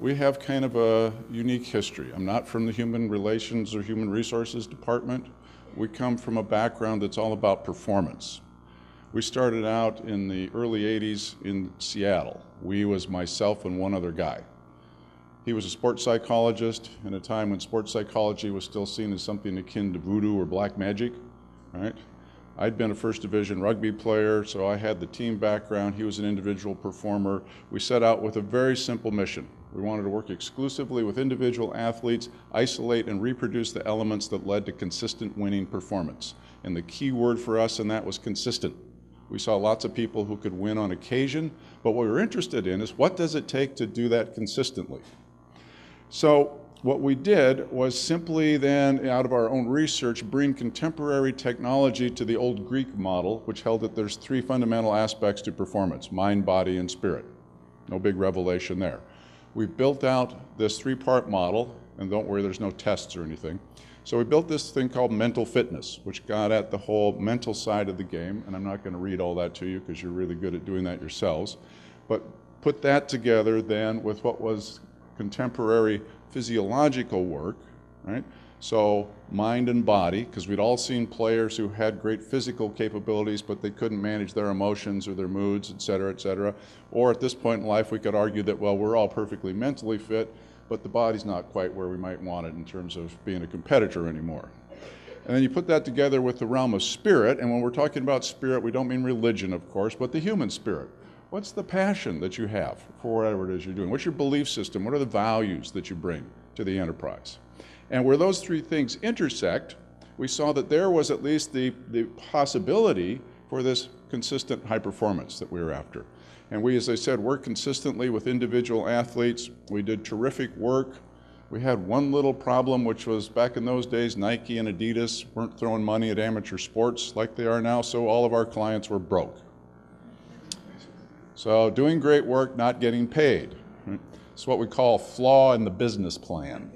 we have kind of a unique history. I'm not from the human relations or human resources department. We come from a background that's all about performance. We started out in the early 80s in Seattle. We was myself and one other guy. He was a sports psychologist in a time when sports psychology was still seen as something akin to voodoo or black magic, right? I'd been a first division rugby player, so I had the team background. He was an individual performer. We set out with a very simple mission. We wanted to work exclusively with individual athletes, isolate and reproduce the elements that led to consistent winning performance. And the key word for us in that was consistent. We saw lots of people who could win on occasion, but what we were interested in is what does it take to do that consistently? So what we did was simply then, out of our own research, bring contemporary technology to the old Greek model, which held that there's three fundamental aspects to performance: mind, body, and spirit. No big revelation there. We built out this three-part model, and don't worry, there's no tests or anything. So we built this thing called mental fitness, which got at the whole mental side of the game, and I'm not going to read all that to you because you're really good at doing that yourselves, but put that together then with what was contemporary physiological work, right? So mind and body, because we'd all seen players who had great physical capabilities, but they couldn't manage their emotions or their moods, et cetera, or at this point in life we could argue that, well, we're all perfectly mentally fit, but the body's not quite where we might want it in terms of being a competitor anymore. And then you put that together with the realm of spirit, and when we're talking about spirit, we don't mean religion, of course, but the human spirit. What's the passion that you have for whatever it is you're doing? What's your belief system? What are the values that you bring to the enterprise? And where those three things intersect, we saw that there was at least the possibility for this consistent high performance that we were after. And we, as I said, worked consistently with individual athletes. We did terrific work. We had one little problem, which was back in those days, Nike and Adidas weren't throwing money at amateur sports like they are now, so all of our clients were broke. So doing great work, not getting paid. It's what we call a flaw in the business plan.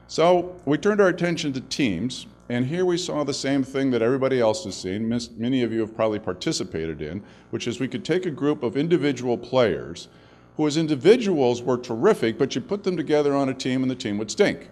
So we turned our attention to teams, and here we saw the same thing that everybody else has seen, many of you have probably participated in, which is we could take a group of individual players who as individuals were terrific, but you put them together on a team and the team would stink.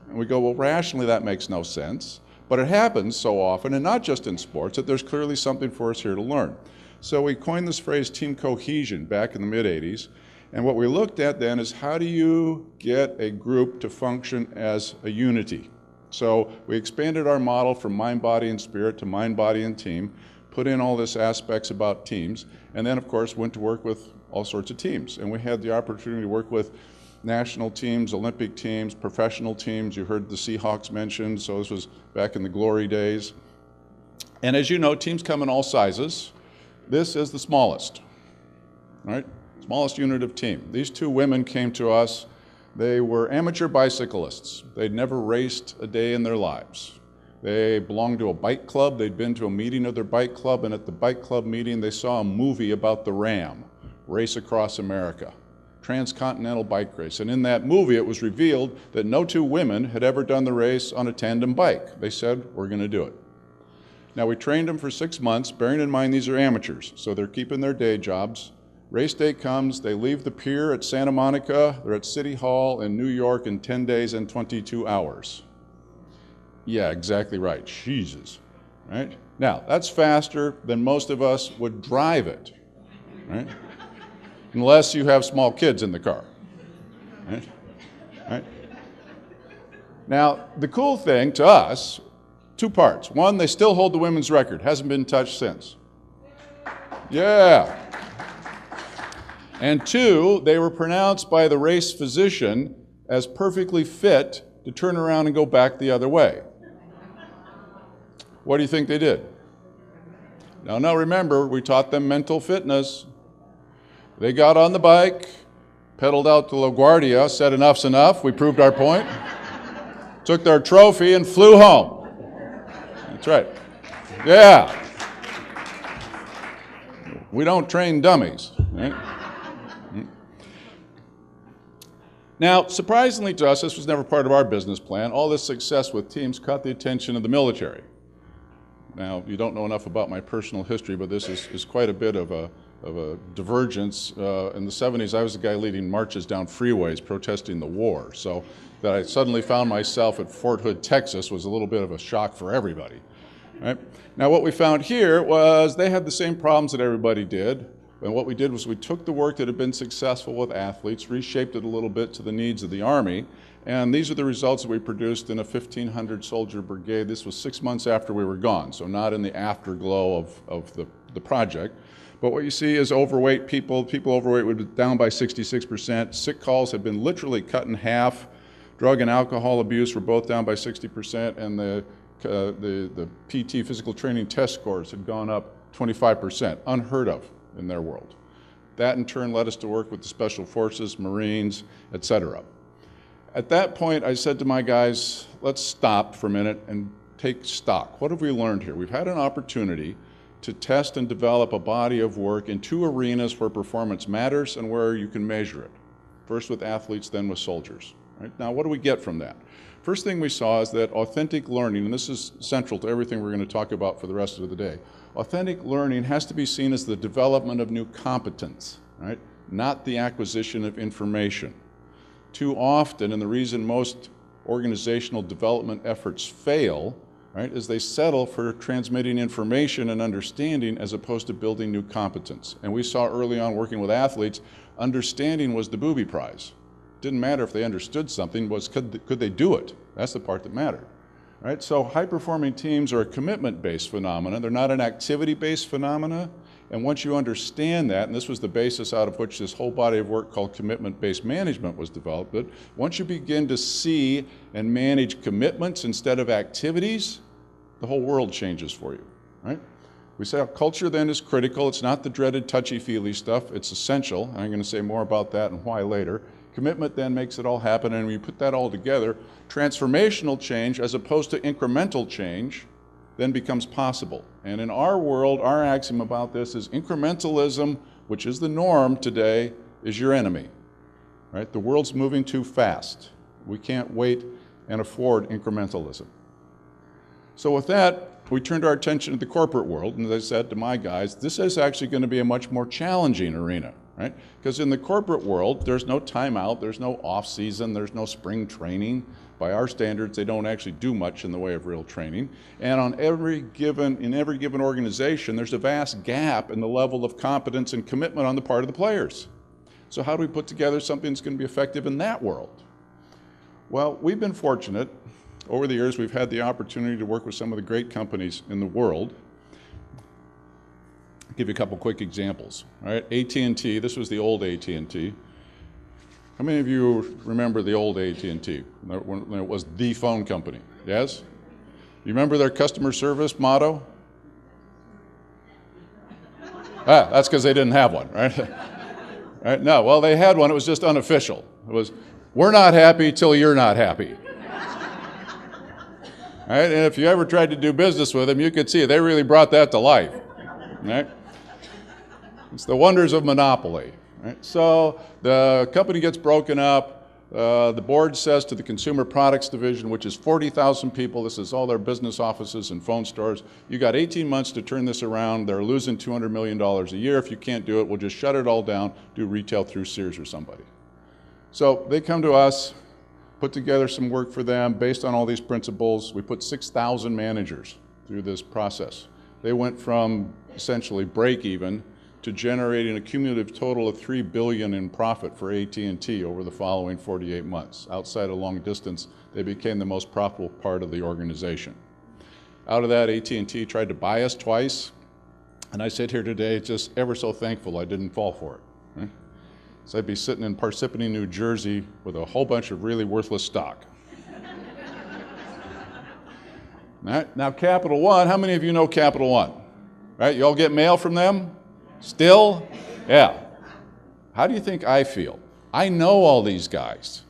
And we go, well, rationally that makes no sense. But it happens so often, and not just in sports, that there's clearly something for us here to learn. So we coined this phrase team cohesion back in the mid-'80s, and what we looked at then is how do you get a group to function as a unity? So we expanded our model from mind, body, and spirit to mind, body, and team, put in all this aspects about teams, and then of course went to work with all sorts of teams. And we had the opportunity to work with national teams, Olympic teams, professional teams. You heard the Seahawks mentioned, so this was back in the glory days. And as you know, teams come in all sizes. This is the smallest, right? Smallest unit of team. These two women came to us. They were amateur bicyclists. They'd never raced a day in their lives. They belonged to a bike club. They'd been to a meeting of their bike club, and at the bike club meeting, they saw a movie about the Ram, Race Across America. Transcontinental bike race. And in that movie, it was revealed that no two women had ever done the race on a tandem bike. They said, we're going to do it. Now, we trained them for 6 months, bearing in mind these are amateurs, so they're keeping their day jobs. Race day comes, they leave the pier at Santa Monica, they're at City Hall in New York in 10 days and 22 hours. Yeah, exactly right. Jesus. Right? Now, that's faster than most of us would drive it. Right? Unless you have small kids in the car. Right? Right? Now, the cool thing to us, two parts. One, they still hold the women's record. Hasn't been touched since. Yeah. And two, they were pronounced by the race physician as perfectly fit to turn around and go back the other way. What do you think they did? No, remember, we taught them mental fitness. They got on the bike, pedaled out to LaGuardia, said enough's enough, we proved our point, took their trophy and flew home. That's right. Yeah. We don't train dummies, right? Now, surprisingly to us, this was never part of our business plan. All this success with teams caught the attention of the military. Now, you don't know enough about my personal history, but this is quite a bit of a divergence. In the 70s, I was the guy leading marches down freeways protesting the war. So that I suddenly found myself at Fort Hood, Texas was a little bit of a shock for everybody. Right? Now, what we found here was they had the same problems that everybody did. And what we did was we took the work that had been successful with athletes, reshaped it a little bit to the needs of the Army, and these are the results that we produced in a 1,500 soldier brigade. This was 6 months after we were gone, so not in the afterglow of the project. But what you see is overweight people overweight would be down by 66%. Sick calls had been literally cut in half. Drug and alcohol abuse were both down by 60%, and the PT, physical training test scores, had gone up 25%, unheard of in their world. That in turn led us to work with the Special Forces, Marines, etc. At that point, I said to my guys, let's stop for a minute and take stock. What have we learned here? We've had an opportunity to test and develop a body of work in two arenas where performance matters and where you can measure it. First with athletes, then with soldiers. Right? Now, what do we get from that? First thing we saw is that authentic learning, and this is central to everything we're going to talk about for the rest of the day, authentic learning has to be seen as the development of new competence, right? Not the acquisition of information. Too often, and the reason most organizational development efforts fail, right, is they settle for transmitting information and understanding as opposed to building new competence. And we saw early on working with athletes, understanding was the booby prize. It didn't matter if they understood something, was could they do it? That's the part that mattered. Right? So high-performing teams are a commitment-based phenomenon. They're not an activity-based phenomena. And once you understand that, and this was the basis out of which this whole body of work called commitment-based management was developed, but once you begin to see and manage commitments instead of activities, the whole world changes for you. Right? We say culture then is critical. It's not the dreaded touchy-feely stuff. It's essential. And I'm going to say more about that and why later. Commitment then makes it all happen, and when you put that all together, transformational change as opposed to incremental change then becomes possible. And in our world, our axiom about this is incrementalism, which is the norm today, is your enemy. Right? The world's moving too fast. We can't wait and afford incrementalism. So with that, we turned our attention to the corporate world, and as I said to my guys, this is actually going to be a much more challenging arena. Right? Because in the corporate world, there's no timeout, there's no off-season, there's no spring training. By our standards, they don't actually do much in the way of real training. And in every given organization, there's a vast gap in the level of competence and commitment on the part of the players. So how do we put together something that's going to be effective in that world? Well, we've been fortunate. Over the years, we've had the opportunity to work with some of the great companies in the world. I'll give you a couple quick examples. All right, AT&T, this was the old AT&T. How many of you remember the old AT&T, when it was the phone company? Yes? You remember their customer service motto? That's because they didn't have one, right? Right? No, well, they had one, it was just unofficial. It was, we're not happy till you're not happy. Right? And if you ever tried to do business with them, you could see they really brought that to life. Right? It's the wonders of monopoly. Right? So the company gets broken up. The board says to the Consumer Products Division, which is 40,000 people, this is all their business offices and phone stores, you got 18 months to turn this around. They're losing $200 million a year. If you can't do it, we'll just shut it all down, do retail through Sears or somebody. So they come to us, put together some work for them based on all these principles. We put 6,000 managers through this process. They went from essentially break even to generating a cumulative total of $3 billion in profit for AT&T over the following 48 months. Outside of long distance, they became the most profitable part of the organization. Out of that, AT&T tried to buy us twice, and I sit here today just ever so thankful I didn't fall for it. Right? So I'd be sitting in Parsippany, New Jersey with a whole bunch of really worthless stock. Right? Now, Capital One, how many of you know Capital One? Right? You all get mail from them? Still? Yeah. How do you think I feel? I know all these guys.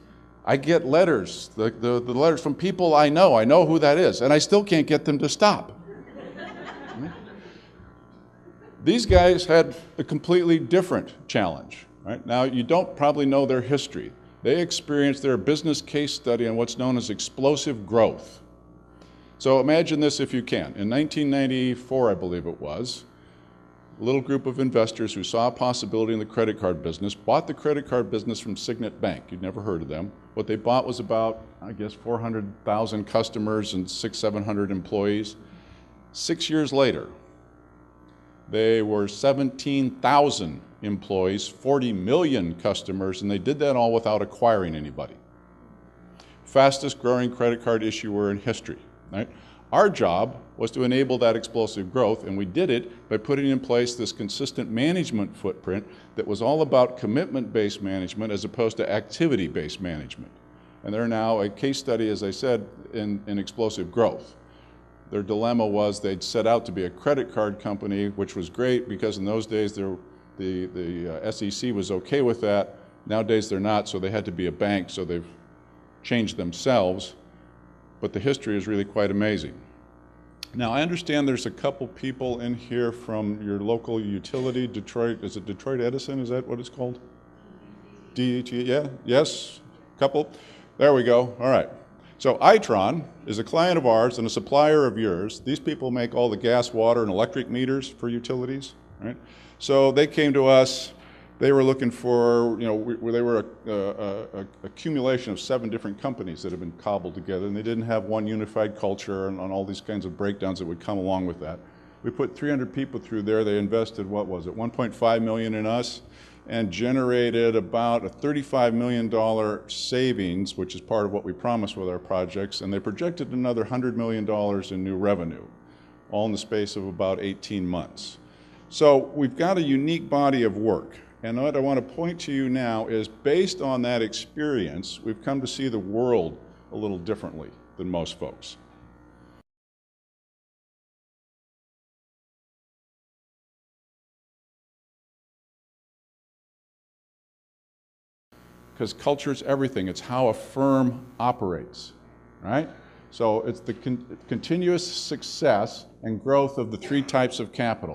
I get letters, the letters from people I know who that is, and I still can't get them to stop. These guys had a completely different challenge. Right? Now, you don't probably know their history. They experienced their business case study on what's known as explosive growth. So imagine this if you can. In 1994, I believe it was, a little group of investors who saw a possibility in the credit card business bought the credit card business from Signet Bank. You'd never heard of them. What they bought was about, I guess, 400,000 customers and 700 employees. 6 years later, they were 17,000 employees, 40 million customers, and they did that all without acquiring anybody. Fastest growing credit card issuer in history, right? Our job was to enable that explosive growth, and we did it by putting in place this consistent management footprint that was all about commitment-based management as opposed to activity-based management. And they're now a case study, as I said, in explosive growth. Their dilemma was they'd set out to be a credit card company, which was great because in those days the SEC was okay with that. Nowadays they're not, so they had to be a bank, so they've changed themselves. But the history is really quite amazing. Now, I understand there's a couple people in here from your local utility, Detroit. Is it Detroit Edison? Is that what it's called? DET, yeah? Yes? Couple? There we go. All right. So Itron is a client of ours and a supplier of yours. These people make all the gas, water, and electric meters for utilities, right? So they came to us. They were looking for, they were a accumulation of 7 different companies that have been cobbled together, and they didn't have one unified culture and all these kinds of breakdowns that would come along with that. We put 300 people through there. They invested, what was it, $1.5 million in us, and generated about a $35 million savings, which is part of what we promised with our projects, and they projected another $100 million in new revenue, all in the space of about 18 months. So we've got a unique body of work. And what I want to point to you now is, based on that experience, we've come to see the world a little differently than most folks. Because culture is everything. It's how a firm operates, right? So it's the continuous success and growth of the 3 types of capital.